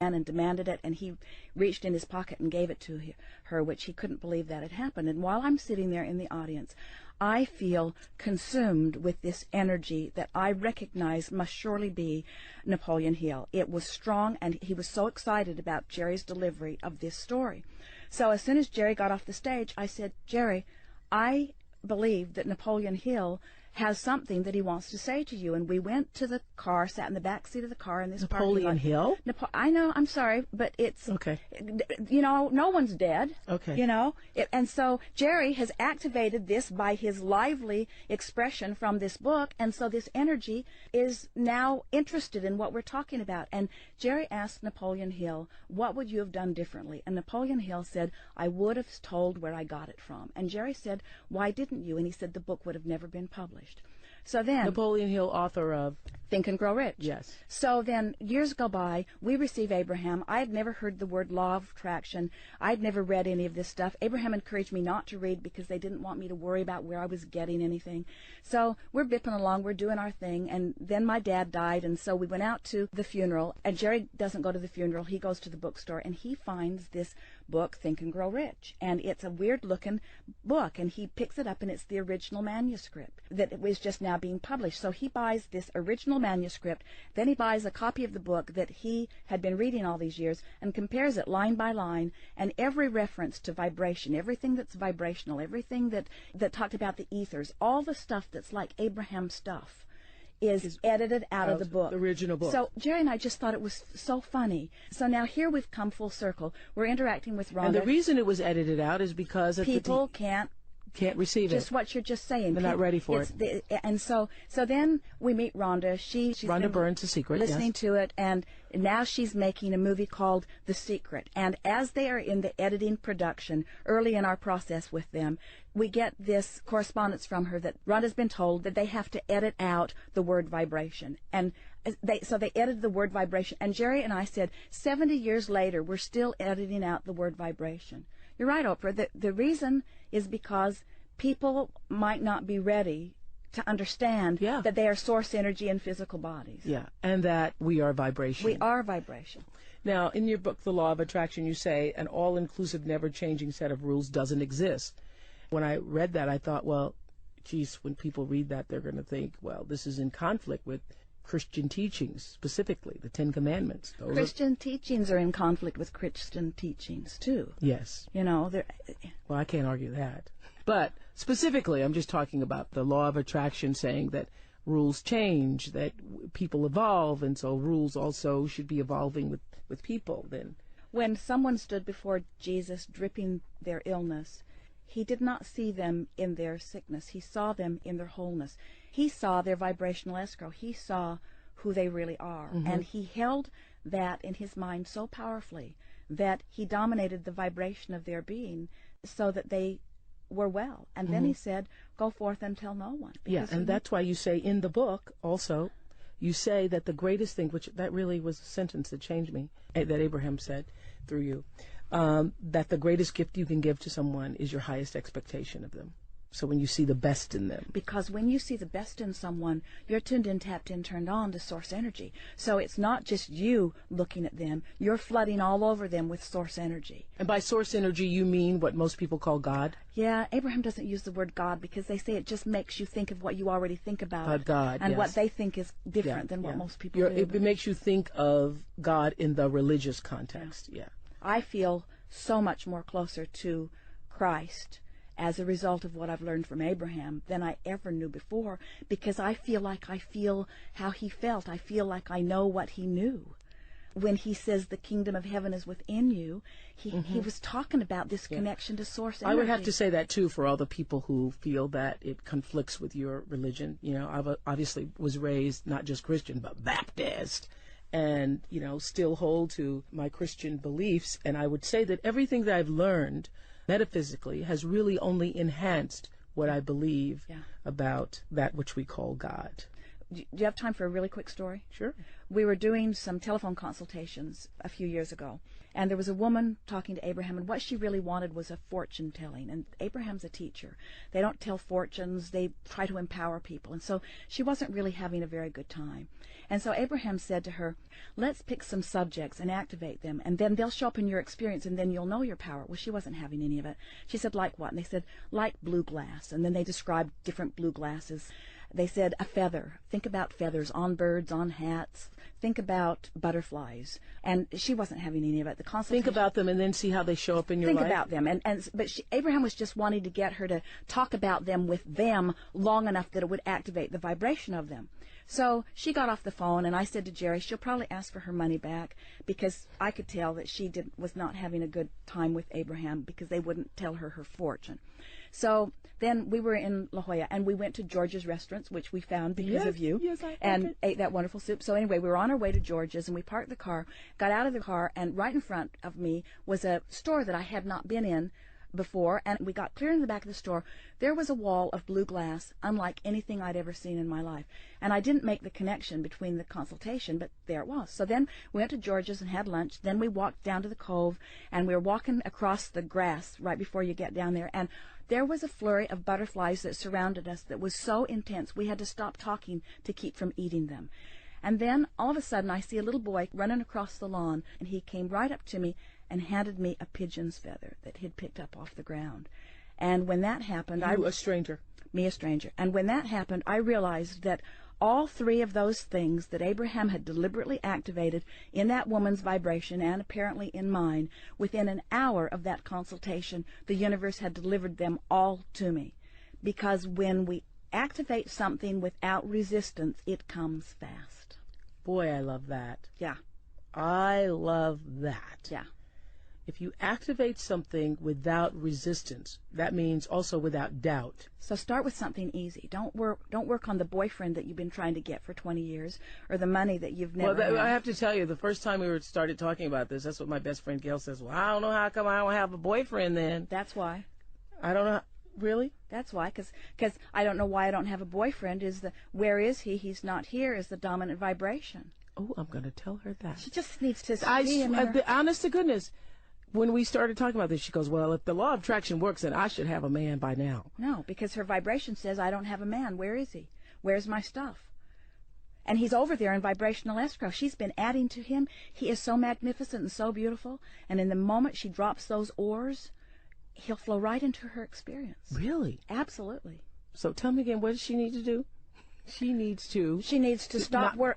and demanded it, and he reached in his pocket and gave it to her, which he couldn't believe that had happened. And while I'm sitting there in the audience, I feel consumed with this energy that I recognize must surely be Napoleon Hill. It was strong, and he was so excited about Jerry's delivery of this story. So as soon as Jerry got off the stage, I said, Jerry, I believe that Napoleon Hill has something that he wants to say to you. And we went to the car, sat in the back seat of the car in this Napoleon Hill? I know, I'm sorry, but it's, okay. You know, no one's dead. Okay. You know, and so Jerry has activated this by his lively expression from this book, and so this energy is now interested in what we're talking about. And Jerry asked Napoleon Hill, what would you have done differently? And Napoleon Hill said, I would have told where I got it from. And Jerry said, why didn't you? And he said, the book would have never been published. So then, Napoleon Hill, author of Think and Grow Rich. Yes. So then years go by, we receive Abraham. I had never heard the word law of attraction. I'd never read any of this stuff. Abraham encouraged me not to read because they didn't want me to worry about where I was getting anything. So we're bipping along, we're doing our thing, and then my dad died, and so we went out to the funeral, and Jerry doesn't go to the funeral, he goes to the bookstore, and he finds this book, Think and Grow Rich, and it's a weird-looking book, and he picks it up, and it's the original manuscript that it was just now being published. So he buys this original manuscript, then he buys a copy of the book that he had been reading all these years and compares it line by line, and every reference to vibration, everything that's vibrational, everything that talked about the ethers, all the stuff that's like Abraham stuff is edited out of the book. The original book. So Jerry and I just thought it was so funny. So now here we've come full circle. We're interacting with Rhonda. And the reason it was edited out is because people can't receive just what you're just saying. They're not ready for it. And so then we meet Rhonda. She's Rhonda Burns, The Secret. Listening to it, and now she's making a movie called The Secret. And as they are in the editing production, early in our process with them, we get this correspondence from her that Rhonda's been told that they have to edit out the word vibration. And so they edited the word vibration. And Jerry and I said, 70 years later, we're still editing out the word vibration. You're right, Oprah. The reason is because people might not be ready to understand that they are source energy in physical bodies. Yeah, and that we are vibration. We are vibration. Now, in your book, The Law of Attraction, you say an all-inclusive, never-changing set of rules doesn't exist. When I read that, I thought, well, geez, when people read that, they're going to think, well, this is in conflict with Christian teachings, specifically the Ten Commandments. Christian teachings are in conflict with Christian teachings, too. Yes. You know, well, I can't argue that. But specifically, I'm just talking about the law of attraction, saying that rules change, that people evolve, and so rules also should be evolving with people then. When someone stood before Jesus dripping their illness, he did not see them in their sickness. He saw them in their wholeness. He saw their vibrational escrow. He saw who they really are. Mm-hmm. And he held that in his mind so powerfully that he dominated the vibration of their being so that they were well. And then he said, go forth and tell no one. Yeah, and that's why you say in the book also, you say that the greatest thing, which that really was a sentence that changed me, that Abraham said through you, that the greatest gift you can give to someone is your highest expectation of them. So when you see the best in them. Because when you see the best in someone, you're tuned in, tapped in, turned on to source energy. So it's not just you looking at them, you're flooding all over them with source energy. And by source energy, you mean what most people call God? Yeah, Abraham doesn't use the word God because they say it just makes you think of what you already think about God, and what they think is different than what most people do. It makes you think of God in the religious context, yeah. I feel so much more closer to Christ as a result of what I've learned from Abraham than I ever knew before, because I feel like I feel how he felt. I feel like I know what he knew. When he says the kingdom of heaven is within you, he was talking about this connection to source energy. I would have to say that, too, for all the people who feel that it conflicts with your religion. You know, I obviously was raised not just Christian, but Baptist, and, you know, still hold to my Christian beliefs. And I would say that everything that I've learned metaphysically has really only enhanced what I believe about that which we call God. Do you have time for a really quick story? Sure. We were doing some telephone consultations a few years ago, and there was a woman talking to Abraham, and what she really wanted was a fortune telling. And Abraham's a teacher. They don't tell fortunes. They try to empower people. And so she wasn't really having a very good time. And so Abraham said to her, let's pick some subjects and activate them, and then they'll show up in your experience, and then you'll know your power. Well, she wasn't having any of it. She said, like what? And they said, like blue glass. And then they described different blue glasses. They said a feather. Think about feathers on birds, on hats. Think about butterflies. And she wasn't having any of it. The consultation. Think about them and then see how they show up in your life. Think about them. But Abraham was just wanting to get her to talk about them with them long enough that it would activate the vibration of them. So she got off the phone, and I said to Jerry, she'll probably ask for her money back, because I could tell that she was not having a good time with Abraham because they wouldn't tell her her fortune. So then we were in La Jolla, and we went to George's Restaurants, which we found because of you, and ate that wonderful soup. So anyway, we were on our way to George's, and we parked the car, got out of the car, and right in front of me was a store that I had not been in before, and we got clear in the back of the store. There was a wall of blue glass unlike anything I'd ever seen in my life, and I didn't make the connection between the consultation, but there it was. So then we went to George's and had lunch. Then we walked down to the cove, and we were walking across the grass right before you get down there, and there was a flurry of butterflies that surrounded us that was so intense we had to stop talking to keep from eating them. And then all of a sudden I see a little boy running across the lawn, and he came right up to me and handed me a pigeon's feather that he'd picked up off the ground. And when that happened, You, a stranger. Me, a stranger. And when that happened, I realized that all three of those things that Abraham had deliberately activated in that woman's vibration and apparently in mine, within an hour of that consultation, the universe had delivered them all to me. Because when we activate something without resistance, it comes fast. Boy, I love that. Yeah. I love that. Yeah. If you activate something without resistance, that means also without doubt. So start with something easy. Don't work on the boyfriend that you've been trying to get for 20 years, or the money that you've never had. I have to tell you, the first time we started talking about this, that's what my best friend Gail says. Well, I don't know how come I don't have a boyfriend then. That's why. I don't know. Really? That's why, because I don't know why I don't have a boyfriend. Where is he? He's not here is the dominant vibration. Oh, I'm going to tell her that. She just needs to see him. Honest to goodness, when we started talking about this, she goes, well, if the law of attraction works, then I should have a man by now. No, because her vibration says, I don't have a man. Where is he? Where's my stuff? And he's over there in vibrational escrow. She's been adding to him. He is so magnificent and so beautiful. And in the moment she drops those oars, he'll flow right into her experience. Really? Absolutely. So tell me again, what does she need to do? She needs to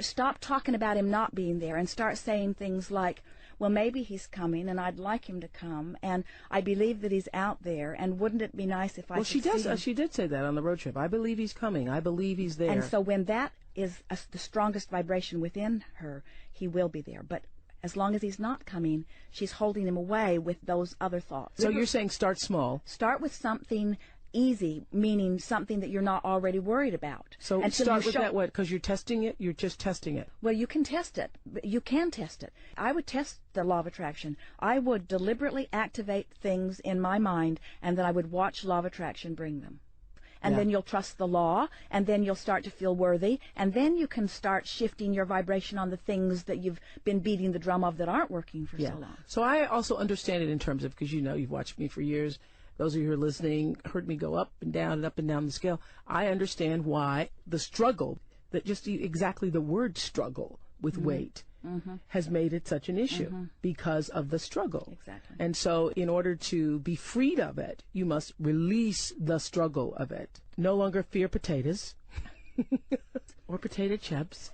stop talking about him not being there and start saying things like, well, maybe he's coming, and I'd like him to come, and I believe that he's out there, and wouldn't it be nice if I could see him? She did say that on the road trip. I believe he's coming. I believe he's there. And so when that is the strongest vibration within her, he will be there. But as long as he's not coming, she's holding him away with those other thoughts. So you're saying start small. Start with something easy, meaning something that you're not already worried about. So and start with that, what? Because you're testing it? You're just testing it. Well, you can test it. You can test it. I would test the law of attraction. I would deliberately activate things in my mind, and then I would watch law of attraction bring them. And then you'll trust the law, and then you'll start to feel worthy, and then you can start shifting your vibration on the things that you've been beating the drum of that aren't working for so long. So I also understand it in terms of, because you've watched me for years. Those of you who are listening heard me go up and down the scale. I understand why the struggle, that just exactly the word struggle with weight, has made it such an issue because of the struggle. Exactly. And so in order to be freed of it, you must release the struggle of it. No longer fear potatoes or potato chips.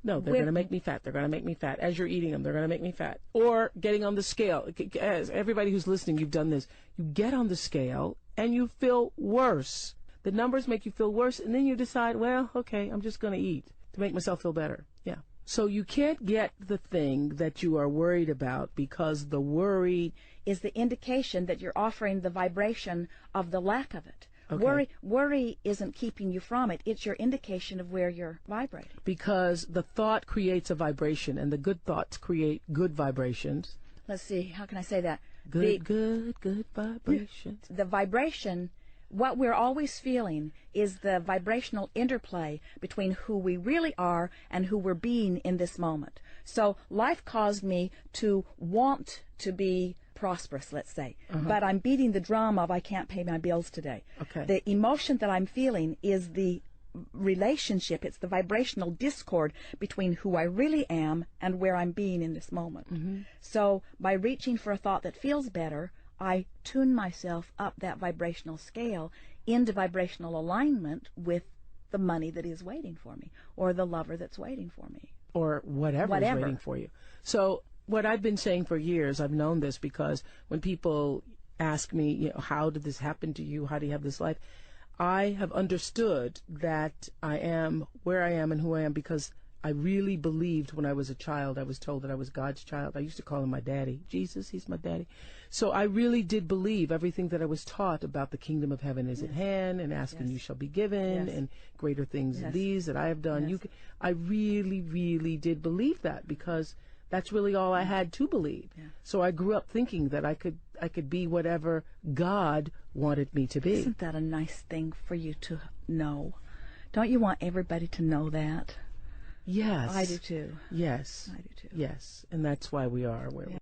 No, they're going to make me fat. They're going to make me fat. As you're eating them, they're going to make me fat. Or getting on the scale. As everybody who's listening, you've done this. You get on the scale and you feel worse. The numbers make you feel worse, and then you decide, well, okay, I'm just going to eat to make myself feel better. Yeah. So you can't get the thing that you are worried about, because the worry is the indication that you're offering the vibration of the lack of it. Okay. Worry isn't keeping you from it. It's your indication of where you're vibrating. Because the thought creates a vibration, and the good thoughts create good vibrations. Let's see, how can I say that? Good vibrations. The vibration what we're always feeling is the vibrational interplay between who we really are and who we're being in this moment. So life caused me to want to be prosperous, let's say, but I'm beating the drum of I can't pay my bills today. Okay. The emotion that I'm feeling is the relationship, it's the vibrational discord between who I really am and where I'm being in this moment. So by reaching for a thought that feels better, I tune myself up that vibrational scale into vibrational alignment with the money that is waiting for me, or the lover that's waiting for me, or whatever is waiting for you. So what I've been saying for years, I've known this because when people ask me, you know, how did this happen to you? How do you have this life? I have understood that I am where I am and who I am because I really believed when I was a child. I was told that I was God's child. I used to call him my daddy. Jesus, he's my daddy. So I really did believe everything that I was taught about the kingdom of heaven is at hand, and ask and you shall be given, and greater things than these that I have done. I really, really did believe that because that's really all I had to believe. So I grew up thinking that I could be whatever God wanted me to be. Isn't that a nice thing for you to know? Don't you want everybody to know that? Yes. I do too. Yes. I do too. Yes. And that's why we are where we are.